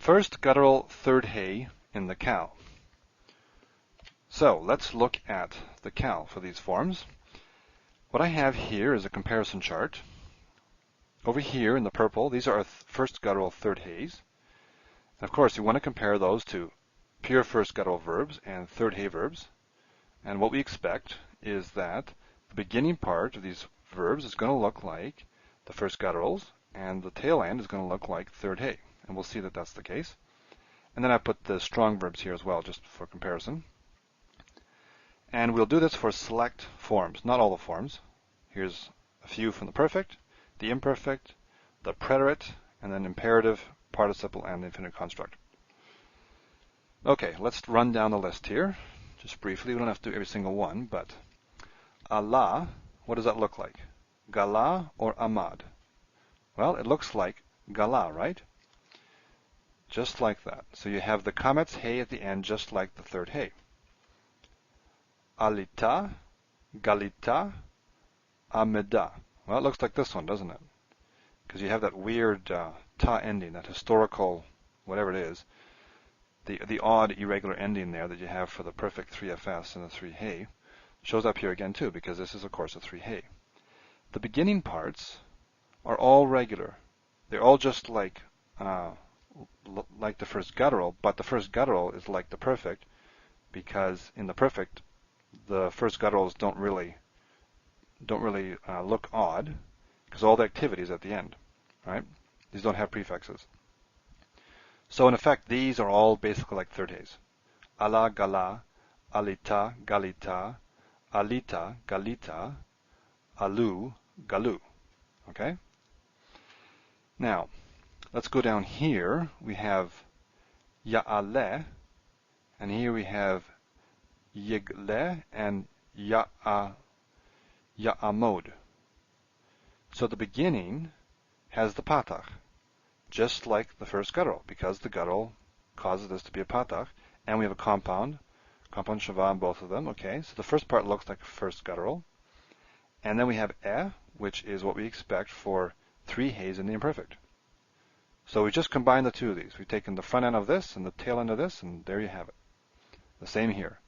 First guttural, third hay in the cow. So let's look at the cow for these forms. What I have here is a comparison chart. Over here in the purple, these are our first guttural, third hays. And of course, you want to compare those to pure first guttural verbs and third hay verbs. And what we expect is that the beginning part of these verbs is going to look like the first gutturals, and the tail end is going to look like third hay. And we'll see that that's the case. And then I put the strong verbs here as well, just for comparison. And we'll do this for select forms, not all the forms. Here's a few from the perfect, the imperfect, the preterite, and then imperative, participle, and the infinitive construct. Okay, let's run down the list here. Just briefly, we don't have to do every single one, but Allah, what does that look like? Gala or Ahmad? Well, it looks like Gala, right? Just like that. So you have the kametz hay at the end, just like the third hay. Alita, Galita, Amida. Well, it looks like this one, doesn't it? Because you have that weird ta ending, that historical, whatever it is, the odd irregular ending there that you have for the perfect 3fs and the 3 hay shows up here again too, because this is of course a 3 hay. The beginning parts are all regular. They're all just like the first guttural, but the first guttural is like the perfect, because in the perfect the first gutturals don't really look odd, because all the activity is at the end, right? These don't have prefixes. So in effect, these are all basically like third hays. Ala, gala, alita, galita, alita, galita, alu, galu. Okay? Now, let's go down here. We have ya'ale, and here we have yigle and ya'amod. So the beginning has the patach, just like the first guttural, because the guttural causes this to be a patach, and we have a compound shava on both of them. Okay, so the first part looks like first guttural, and then we have which is what we expect for 3 hays in the imperfect. So we just combined the two of these. We've taken the front end of this and the tail end of this, and there you have it. The same here.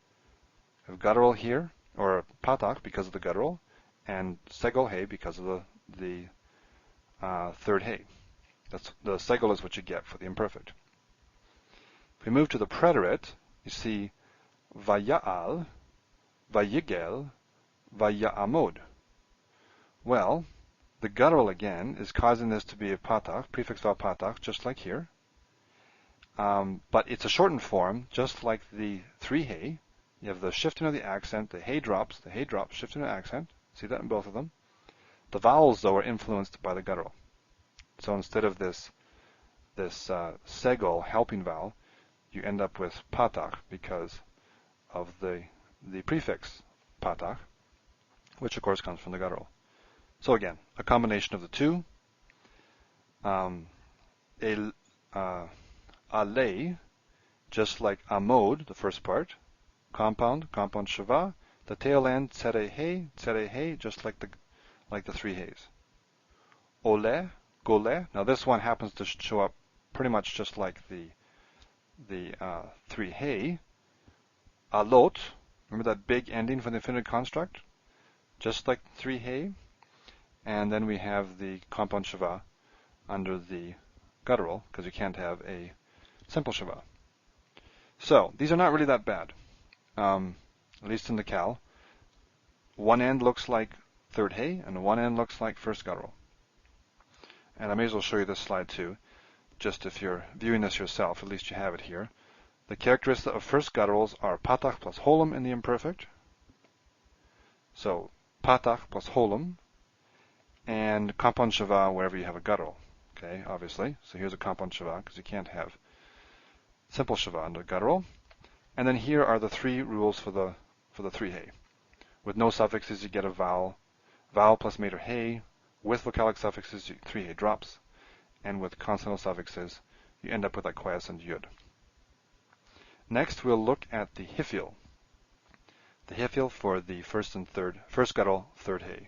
We have guttural here, or patach because of the guttural, and segol hay because of the third hay. That's the segol is what you get for the imperfect. If we move to the preterite, you see vaya'al, vayigel, vaya'amod. Well, the guttural again is causing this to be a patach, prefix vowel patach, just like here. But it's a shortened form, just like the 3 hay. You have the shifting of the accent, the hay drops, shifting of the accent. See that in both of them. The vowels, though, are influenced by the guttural. So instead of this segol helping vowel, you end up with patach because of the prefix patach, which of course comes from the guttural. So again, a combination of the two. Ale, just like amod, the first part, compound shava, the tail end tsere hey, just like the 3 hays. Ole, gole. Now this one happens to show up pretty much just like the 3 hay. Alot, remember that big ending for the infinitive construct? Just like 3 hay. And then we have the compound shava under the guttural, because you can't have a simple shava. So these are not really that bad, at least in the cal. One end looks like third hay, and one end looks like first guttural. And I may as well show you this slide too, just if you're viewing this yourself, at least you have it here. The characteristics of first gutturals are patach plus holum in the imperfect. So patach plus holum, and compound shava wherever you have a guttural. Okay, obviously. So here's a compound shava, because you can't have simple shava under guttural. And then here are the 3 rules for the 3 hay. With no suffixes, you get a vowel. Vowel plus mate or hay. With vocalic suffixes, 3 hay drops. And with consonantal suffixes, you end up with like quiescent yud. Next, we'll look at the hifil. The hifil for the first guttural, third hay.